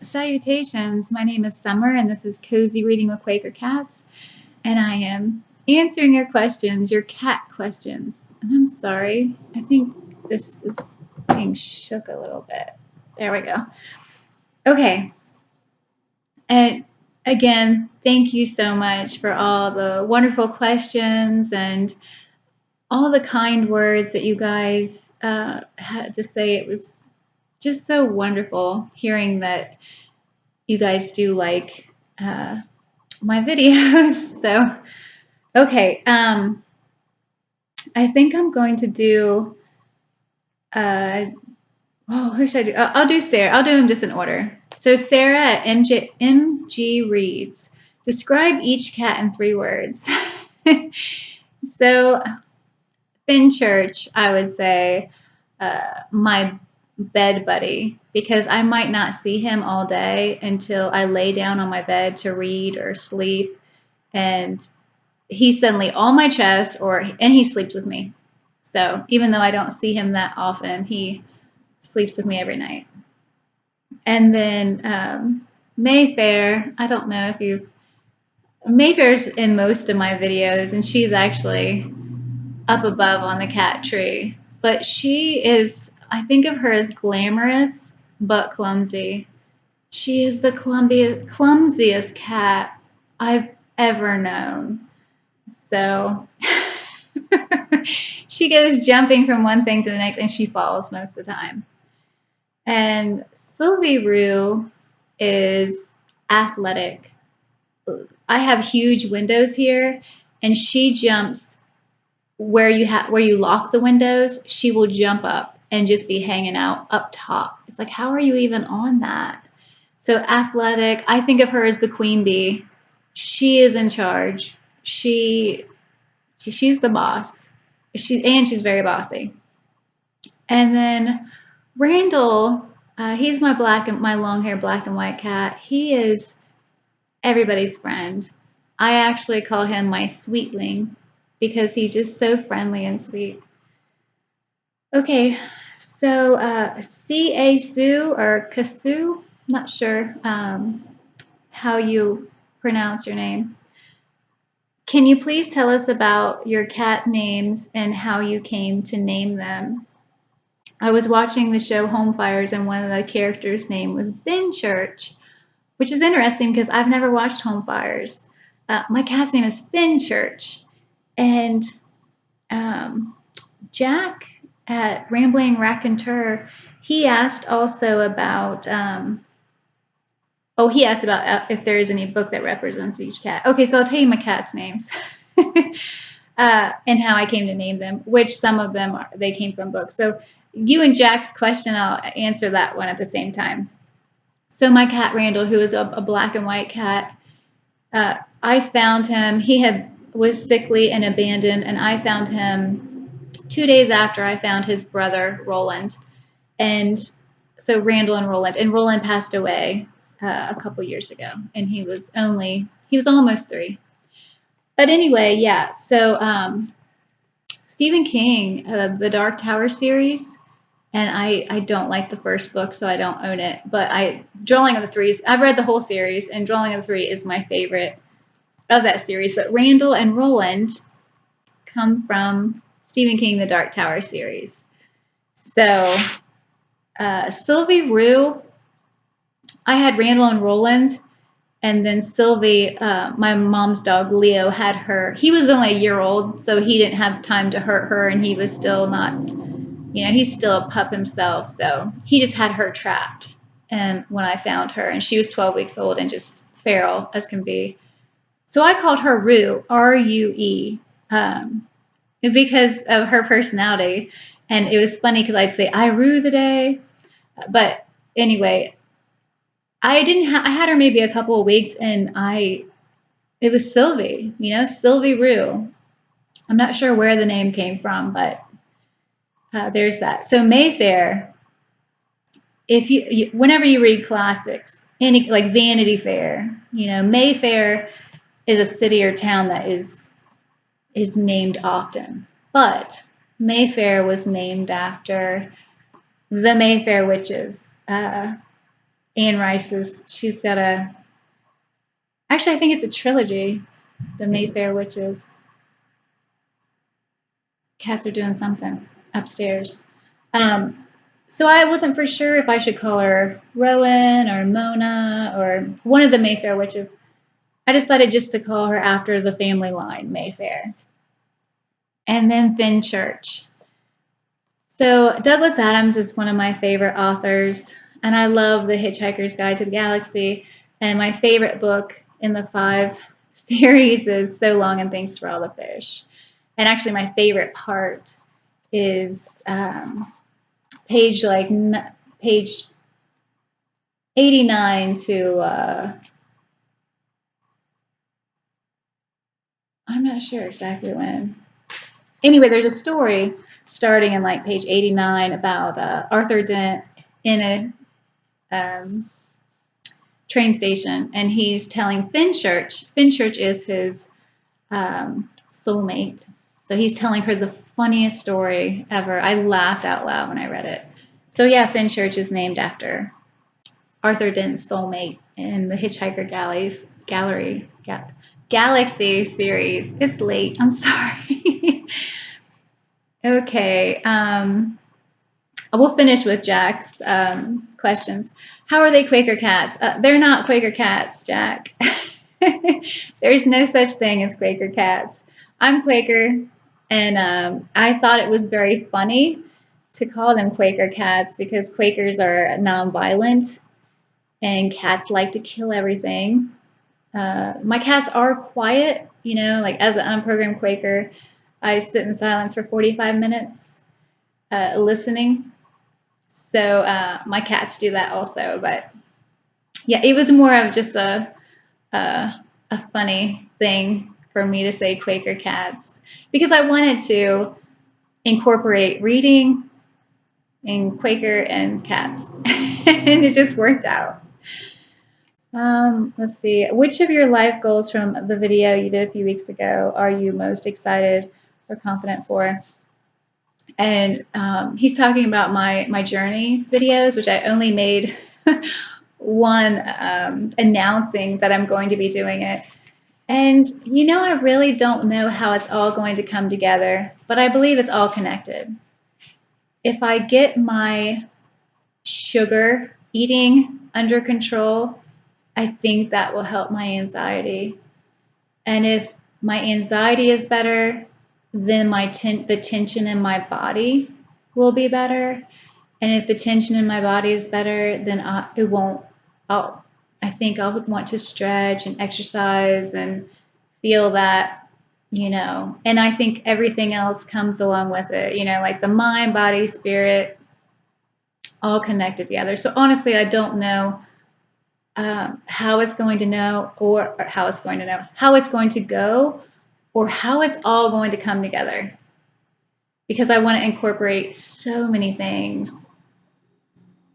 Salutations. My name is Summer, and this is Cozy Reading with Quaker Cats. And I am answering your questions, your cat questions. And I'm sorry, I think this is being shook a little bit. There we go. Okay. And again, thank you so much for all the wonderful questions and all the kind words that you guys had to say. It was just so wonderful hearing that you guys do like my videos. So, okay, I think I'm going to do, who should I do? I'll do Sarah. I'll do them just in order. So Sarah at MG reads, describe each cat in 3 words. So Finchurch, I would say, my bed buddy, because I might not see him all day until I lay down on my bed to read or sleep, and he's suddenly on my chest, and he sleeps with me. So even though I don't see him that often, he sleeps with me every night. And then Mayfair, I don't know if you, Mayfair's in most of my videos, and she's actually up above on the cat tree. But she is, I think of her as glamorous, but clumsy. She is the clumsiest cat I've ever known. So she goes jumping from one thing to the next, and she falls most of the time. And Sylvie Rue is athletic. I have huge windows here, and she jumps where you lock the windows. She will jump up and just be hanging out up top. It's like, how are you even on that? So athletic. I think of her as the queen bee. She is in charge. She's the boss. She's very bossy. And then Randall, he's my long hair black and white cat. He is everybody's friend. I actually call him my sweetling because he's just so friendly and sweet. Okay, so C.A. Sue or Kasu, not sure how you pronounce your name. Can you please tell us about your cat names and how you came to name them? I was watching the show Home Fires, and one of the characters' name was Ben Church, which is interesting because I've never watched Home Fires. My cat's name is Finchurch. And Jack at Rambling Raconteur, he asked also about, he asked about if there is any book that represents each cat. Okay, so I'll tell you my cat's names. And how I came to name them, which some of them they came from books. So you and Jack's question, I'll answer that one at the same time. So my cat Randall, who is a black and white cat, I found him. He was sickly and abandoned, and I found him 2 days after I found his brother Roland. And so Randall and Roland passed away a couple years ago, and he was almost 3. But anyway, yeah. So Stephen King, the Dark Tower series. And I don't like the first book, so I don't own it. But Drawing of the Threes, I've read the whole series, and Drawing of the Three is my favorite of that series. But Randall and Roland come from Stephen King, the Dark Tower series. So Sylvie Rue, I had Randall and Roland, and then Sylvie, my mom's dog Leo, had her. He was only a year old, so he didn't have time to hurt her, and he was still not. He's still a pup himself, so he just had her trapped. And when I found her, and she was 12 weeks old and just feral as can be. So I called her Rue, R-U-E, because of her personality. And it was funny because I'd say, I rue the day. But anyway, I had her maybe a couple of weeks, and it was Sylvie, Sylvie Rue. I'm not sure where the name came from, but there's that. So Mayfair, whenever you read classics, any like Vanity Fair, Mayfair is a city or town that is named often. But Mayfair was named after the Mayfair witches Anne Rice's. She's got a. Actually, I think it's a trilogy. The Mayfair Witches. Cats are doing something upstairs. Um, so I wasn't for sure if I should call her Rowan or Mona or one of the Mayfair Witches. I decided just to call her after the family line, Mayfair. And then Fenchurch. So Douglas Adams is one of my favorite authors, and I love The Hitchhiker's Guide to the Galaxy. And my favorite book in the 5 series is So Long and Thanks for All the Fish. And actually, my favorite part is page page 89 to I'm not sure exactly when. Anyway, there's a story starting in like page 89 about Arthur Dent in a train station, and he's telling Fenchurch. Fenchurch is his soulmate. So he's telling her the funniest story ever. I laughed out loud when I read it. So yeah, Fenchurch is named after Arthur Dent's soulmate in the Hitchhiker Galaxy series. It's late. I'm sorry. Okay. We'll finish with Jack's questions. How are they Quaker cats? They're not Quaker cats, Jack. There's no such thing as Quaker cats. I'm Quaker, and I thought it was very funny to call them Quaker cats because Quakers are nonviolent and cats like to kill everything. My cats are quiet, you know, like as an unprogrammed Quaker, I sit in silence for 45 minutes listening. So my cats do that also, but yeah, it was more of just a funny thing for me to say Quaker cats because I wanted to incorporate reading and Quaker and cats, and it just worked out. Let's see. Which of your life goals from the video you did a few weeks ago are you most excited or confident for? And he's talking about my journey videos, which I only made one announcing that I'm going to be doing it. And you know, I really don't know how it's all going to come together, but I believe it's all connected. If I get my sugar eating under control, I think that will help my anxiety. And if my anxiety is better, then the tension in my body will be better. And if the tension in my body is better, then I think I'll want to stretch and exercise and feel that, you know, and I think everything else comes along with it, you know, like the mind, body, spirit, all connected together. So honestly, I don't know how it's going to know or how it's going to know, how it's going to go or how it's all going to come together because I want to incorporate so many things.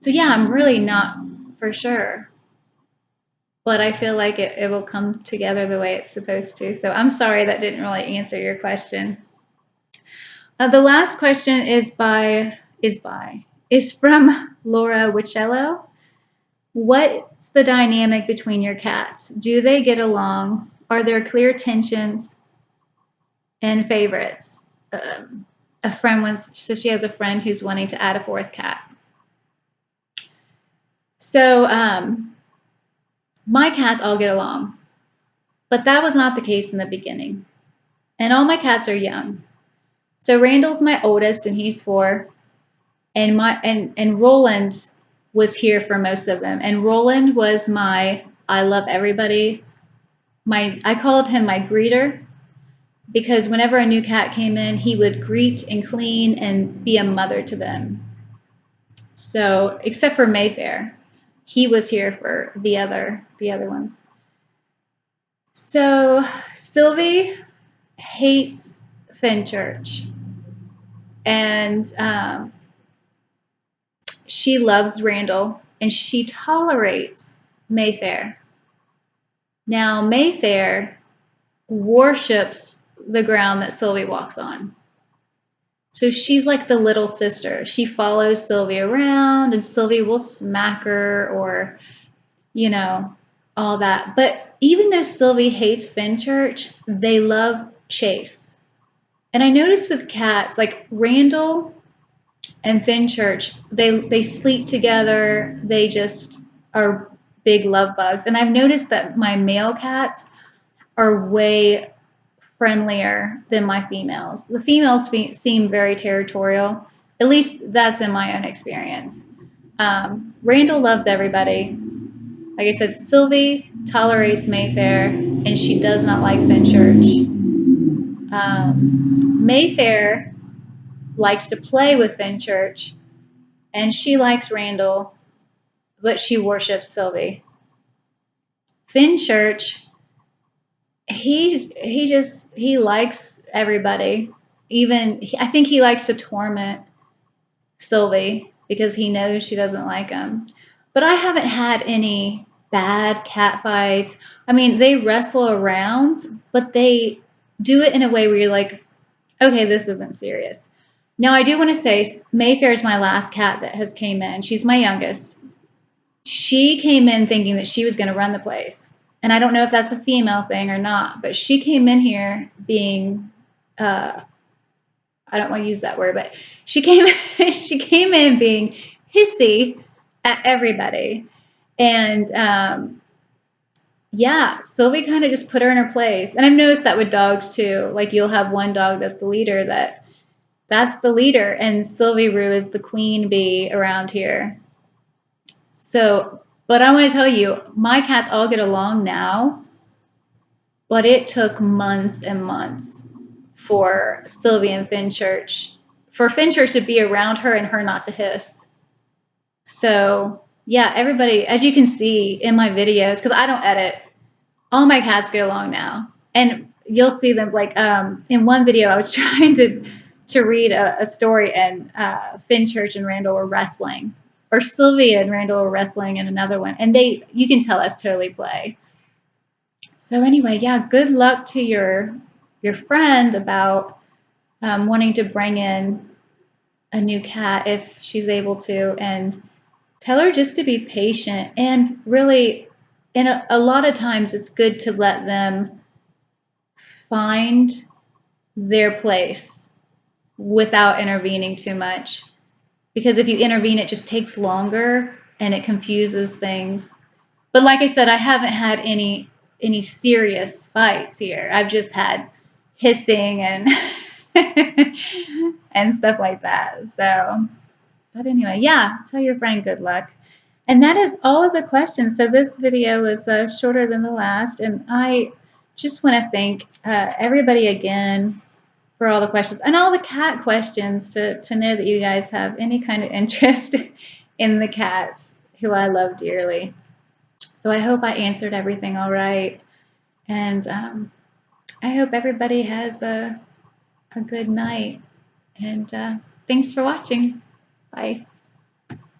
So yeah, I'm really not for sure, but I feel like it will come together the way it's supposed to. So I'm sorry that didn't really answer your question. The last question is from Laura Whichello. What's the dynamic between your cats? Do they get along? Are there clear tensions and favorites? A friend so she has a friend who's wanting to add a 4th cat. So my cats all get along, but that was not the case in the beginning. And all my cats are young. So Randall's my oldest, and he's 4. And Roland was here for most of them. And Roland was my I love everybody. I called him my greeter because whenever a new cat came in, he would greet and clean and be a mother to them. So except for Mayfair, he was here for the other ones. So Sylvie hates Fenchurch, and she loves Randall, and she tolerates Mayfair. Now Mayfair worships the ground that Sylvie walks on. So she's like the little sister. She follows Sylvie around, and Sylvie will smack her or, you know, all that. But even though Sylvie hates Fenchurch, they love Chase. And I noticed with cats, like Randall and Fenchurch, they sleep together. They just are big love bugs. And I've noticed that my male cats are way friendlier than my females. The females seem very territorial. At least that's in my own experience. Randall loves everybody. Like I said, Sylvie tolerates Mayfair, and she does not like Fenchurch. Mayfair likes to play with Fenchurch, and she likes Randall, but she worships Sylvie. Fenchurch, he likes everybody. Even I think he likes to torment Sylvie because he knows she doesn't like him. But I haven't had any bad cat fights. I mean, they wrestle around, but they do it in a way where you're like, okay, this isn't serious. Now, I do want to say Mayfair is my last cat that has came in. She's my youngest. She came in thinking that she was going to run the place. And I don't know if that's a female thing or not, but she came in here being, I don't want to use that word, but she came she came in being hissy at everybody. And yeah, Sylvie kind of just put her in her place. And I've noticed that with dogs too. Like you'll have one dog that's the leader that's the leader, and Sylvie Rue is the queen bee around here. So, but I want to tell you, my cats all get along now, but it took months and months for Sylvie and Fenchurch, for Fenchurch to be around her and her not to hiss. So, yeah, everybody, as you can see in my videos, because I don't edit, all my cats get along now. And you'll see them like in one video I was trying to read a story, and Fenchurch and Randall were wrestling, or Sylvia and Randall were wrestling in another one, and you can tell that's totally play. So anyway, yeah, good luck to your friend about wanting to bring in a new cat if she's able to, and tell her just to be patient, and really, and a lot of times it's good to let them find their place without intervening too much, because if you intervene it just takes longer and it confuses things. But like I said, I haven't had any serious fights here. I've just had hissing and and stuff like that. So, but anyway, yeah, tell your friend good luck. And that is all of the questions. So this video was shorter than the last, and I just want to thank everybody again for all the questions and all the cat questions, to know that you guys have any kind of interest in the cats who I love dearly. So I hope I answered everything all right, and I hope everybody has a good night, and thanks for watching. Bye.